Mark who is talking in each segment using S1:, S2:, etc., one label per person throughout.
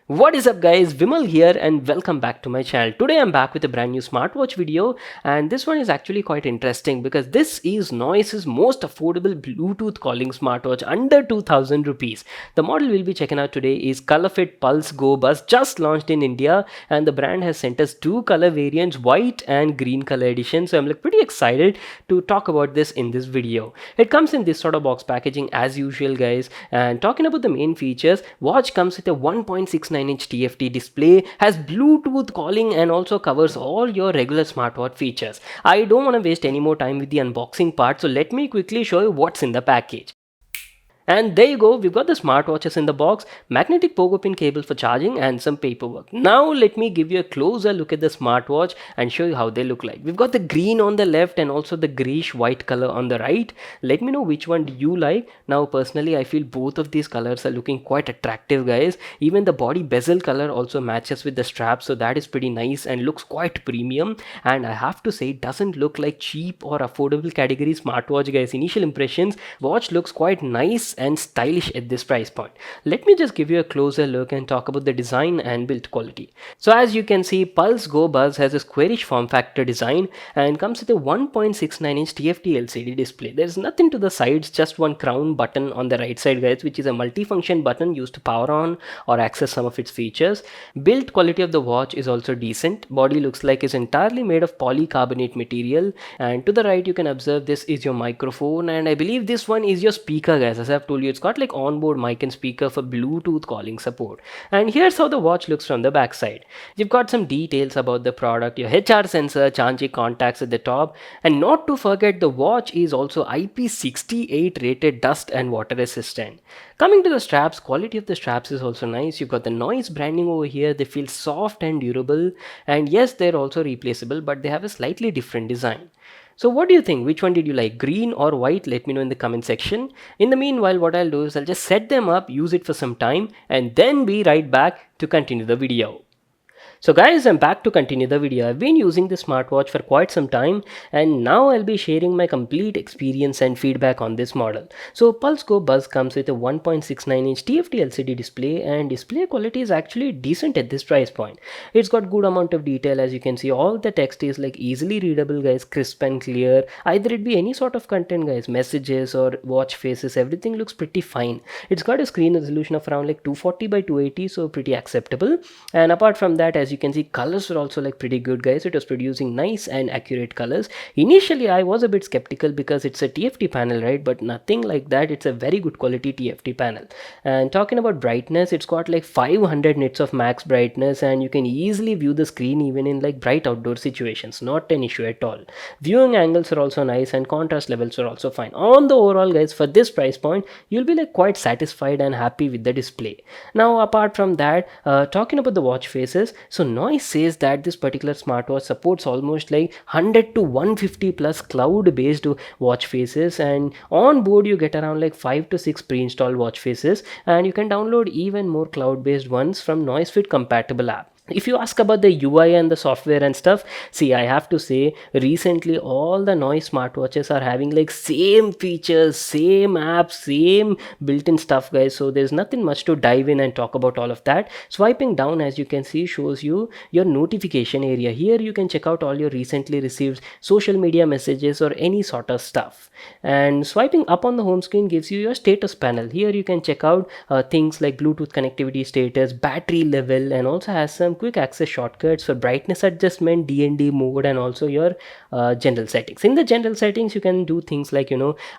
S1: What is up guys, Vimal here and welcome back to my channel. Today I'm back with a brand new smartwatch video, and this one is actually quite interesting because this is Noise's most affordable Bluetooth calling smartwatch under 2000 rupees. The model we'll be checking out today is ColorFit Pulse Go Buzz, just launched in India, and the brand has sent us two color variants, white and green color edition. So I'm pretty excited to talk about this in this video. It comes in this sort of box packaging as usual guys, and talking about the main features, watch comes with a 1.69-inch TFT display, has Bluetooth calling, and also covers all your regular smartwatch features. I don't want to waste any more time with the unboxing part, so let me quickly show you what's in the package. And there you go, we've got the smartwatches in the box, magnetic pogo pin cable for charging, and some paperwork. Now let me give you a closer look at the smartwatch and show you how they look like. We've got the green on the left and also the greyish white color on the right. Let me know which one do you like. Now personally I feel both of these colors are looking quite attractive guys. Even the body bezel color also matches with the strap, so that is pretty nice and looks quite premium. And I have to say, it doesn't look like cheap or affordable category smartwatch guys. Initial impressions, watch looks quite nice and stylish at this price point. Let me just give you a closer look and talk about the design and build quality. So as you can see, Pulse Go Buzz has a squarish form factor design and comes with a 1.69-inch TFT LCD display. There's nothing to the sides, just one crown button on the right side guys, which is a multifunction button used to power on or access some of its features. Build quality of the watch is also decent. Body looks like it's entirely made of polycarbonate material, and to the right you can observe this is your microphone, and I believe this one is your speaker guys. As I've told you, it's got like onboard mic and speaker for Bluetooth calling support. And here's how the watch looks from the back side. You've got some details about the product, your HR sensor, Chanchi contacts at the top, and not to forget, the watch is also IP68 rated dust and water resistant. Coming to the straps, quality of the straps is also nice. You've got the Noise branding over here. They feel soft and durable, and yes, they're also replaceable, but they have a slightly different design. So what do you think? Which one did you like, green or white? Let me know in the comment section. In the meanwhile, what I'll do is I'll just set them up, use it for some time, and then be right back to continue the video. So guys, I'm back to continue the video. I've been using this smartwatch for quite some time, and now I'll be sharing my complete experience and feedback on this model. So Pulse Go Buzz comes with a 1.69-inch TFT LCD display, and display quality is actually decent at this price point. It's got good amount of detail. As you can see, all the text is like easily readable guys, crisp and clear. Either it be any sort of content guys, messages or watch faces, everything looks pretty fine. It's got a screen resolution of around like 240 by 280, so pretty acceptable. And apart from that, as you can see, colors are also like pretty good guys. It was producing nice and accurate colors. Initially I was a bit skeptical because it's a TFT panel, right? But nothing like that. It's a very good quality TFT panel. And talking about brightness, it's got like 500 nits of max brightness, and you can easily view the screen even in like bright outdoor situations. Not an issue at all. Viewing angles are also nice, and contrast levels are also fine. On the overall guys, for this price point, you'll be like quite satisfied and happy with the display. Now apart from that, talking about the watch faces, so Noise says that this particular smartwatch supports almost like 100 to 150 plus cloud based watch faces, and on board you get around like 5 to 6 pre-installed watch faces, and you can download even more cloud based ones from Noisefit compatible app. If you ask about the UI and the software and stuff, see, I have to say, recently all the Noise smartwatches are having like same features, same apps, same built-in stuff guys, so there's nothing much to dive in and talk about all of that. Swiping down, as you can see, shows you your notification area. Here you can check out all your recently received social media messages or any sort of stuff. And swiping up on the home screen gives you your status panel. Here you can check out things like Bluetooth connectivity status, battery level, and also has some quick access shortcuts for brightness adjustment, DND mode, and also your general settings. In the general settings, you can do things like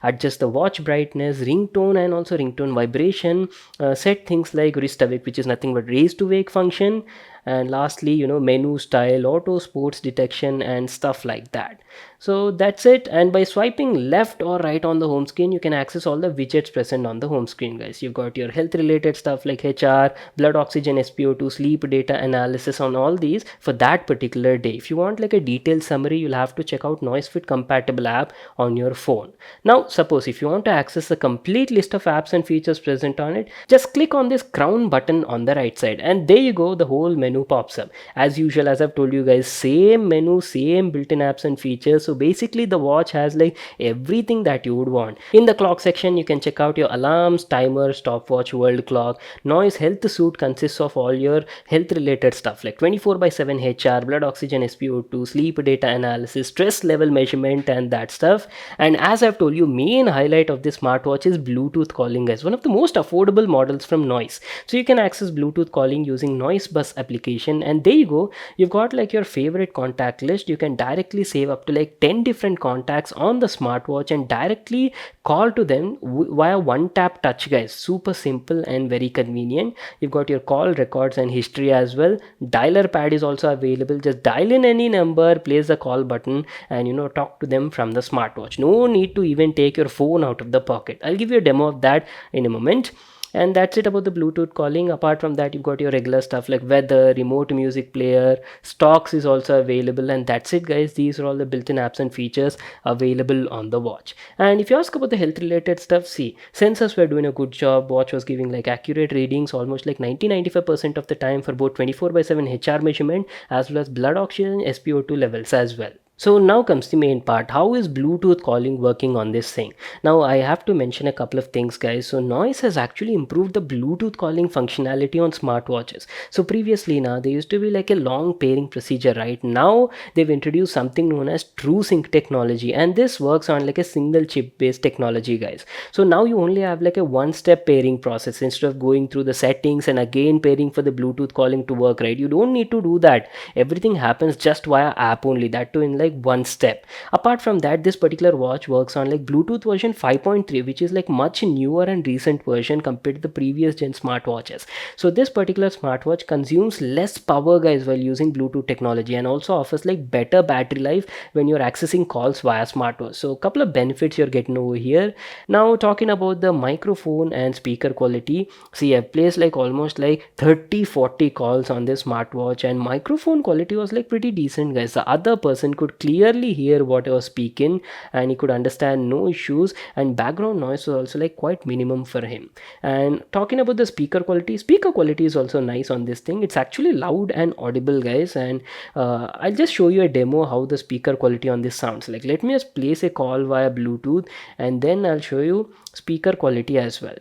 S1: adjust the watch brightness, ringtone, and also ringtone vibration, set things like wrist awake, which is nothing but raise to wake function, and lastly menu style, auto sports detection, and stuff like that. So that's it. And by swiping left or right on the home screen, you can access all the widgets present on the home screen guys. You've got your health related stuff like HR, blood oxygen, SpO2, sleep data analysis on all these for that particular day. If you want like a detailed summary, you'll have to check out Noisefit compatible app on your phone. Now suppose if you want to access the complete list of apps and features present on it, just click on this crown button on the right side, and there you go, the whole menu menu pops up. As usual, as I've told you guys, same menu, same built-in apps and features. So basically the watch has like everything that you would want. In the clock section, you can check out your alarms, timer, stopwatch, world clock. Noise Health Suite consists of all your health related stuff like 24/7 HR, blood oxygen, SpO2, sleep data analysis, stress level measurement, and that stuff. And as I've told you, main highlight of this smartwatch is Bluetooth calling, guys. One of the most affordable models from Noise. So you can access Bluetooth calling using Noise Bus application, and there you go. You've got like your favorite contact list. You can directly save up to like 10 different contacts on the smartwatch and directly call to them via one tap touch, guys. Super simple and very convenient. You've got your call records and history as well. Dialer pad is also available. Just dial in any number, place the call button, and talk to them from the smartwatch. No need to even take your phone out of the pocket. I'll give you a demo of that in a moment. And that's it about the Bluetooth calling. Apart from that, you've got your regular stuff like weather, remote music player, stocks is also available, and that's it, guys. These are all the built-in apps and features available on the watch. And if you ask about the health related stuff, see, sensors were doing a good job. Watch was giving like accurate readings almost like 90-95% of the time for both 24/7 HR measurement as well as blood oxygen, SpO2 levels as well. So now comes the main part. How is Bluetooth calling working on this thing? Now I have to mention a couple of things, guys. So Noise has actually improved the Bluetooth calling functionality on smartwatches. So previously now there used to be like a long pairing procedure, right? Now they've introduced something known as TrueSync technology, and this works on like a single chip based technology, guys. So now you only have like a one-step pairing process instead of going through the settings and again pairing for the Bluetooth calling to work, right? You don't need to do that. Everything happens just via app only, that too in like one step. Apart from that, this particular watch works on like Bluetooth version 5.3, which is like much newer and recent version compared to the previous gen smartwatches. So this particular smartwatch consumes less power, guys, while using Bluetooth technology, and also offers like better battery life when you're accessing calls via smartwatch. So a couple of benefits you're getting over here. Now talking about the microphone and speaker quality, see, I've placed like almost like 30-40 calls on this smartwatch, and microphone quality was like pretty decent, guys. The other person could clearly hear what I was speaking and he could understand, no issues, and background noise was also like quite minimum for him. And talking about the speaker quality is also nice on this thing. It's actually loud and audible, guys, and I'll just show you a demo how the speaker quality on this sounds like. Let me just place a call via Bluetooth and then I'll show you speaker quality as well.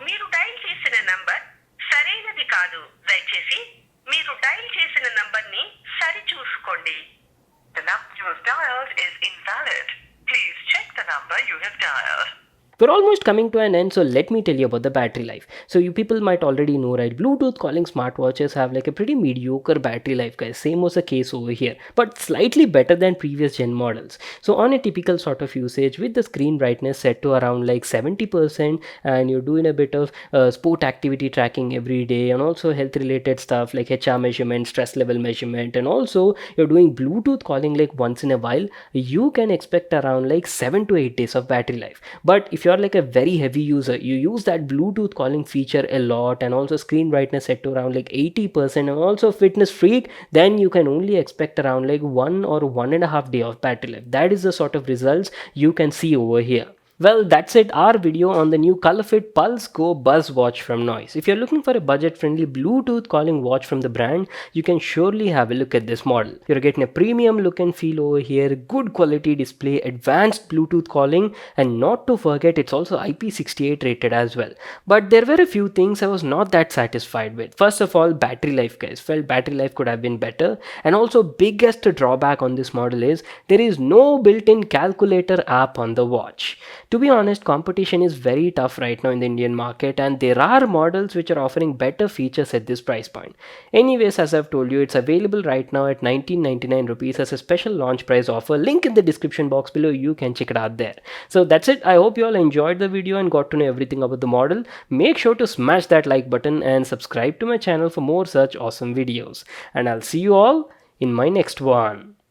S2: మీరు dial చేసిన number సరైనది కాదు. దయచేసి మీరు dial చేసిన నంబర్ని సరిచూసుకోండి. The number you have dialed is invalid. Please check the number you have dialed.
S1: We're almost coming to an end, so let me tell you about the battery life. So you people might already know, right? Bluetooth calling smartwatches have like a pretty mediocre battery life, guys. Same was the case over here, but slightly better than previous gen models. So on a typical sort of usage with the screen brightness set to around like 70%, and you're doing a bit of sport activity tracking every day, and also health related stuff like HR measurement, stress level measurement, and also you're doing Bluetooth calling like once in a while, you can expect around like 7 to 8 days of battery life. But if you're like a very heavy user, you use that Bluetooth calling feature a lot, and also screen brightness set to around like 80%, and also fitness freak, then you can only expect around like 1 or 1.5 day of battery life. That is the sort of results you can see over here. Well, that's it, our video on the new ColorFit Pulse Go Buzz watch from Noise. If you're looking for a budget-friendly Bluetooth calling watch from the brand, you can surely have a look at this model. You're getting a premium look and feel over here, good quality display, advanced Bluetooth calling, and not to forget, it's also IP68 rated as well. But there were a few things I was not that satisfied with. First of all, battery life, guys. Felt battery life could have been better. And also, biggest drawback on this model is there is no built-in calculator app on the watch. To be honest, competition is very tough right now in the Indian market, and there are models which are offering better features at this price point. Anyways, as I've told you, it's available right now at 1999 rupees as a special launch price offer. Link in the description box below, you can check it out there. So that's it. I hope you all enjoyed the video and got to know everything about the model. Make sure to smash that like button and subscribe to my channel for more such awesome videos. And I'll see you all in my next one.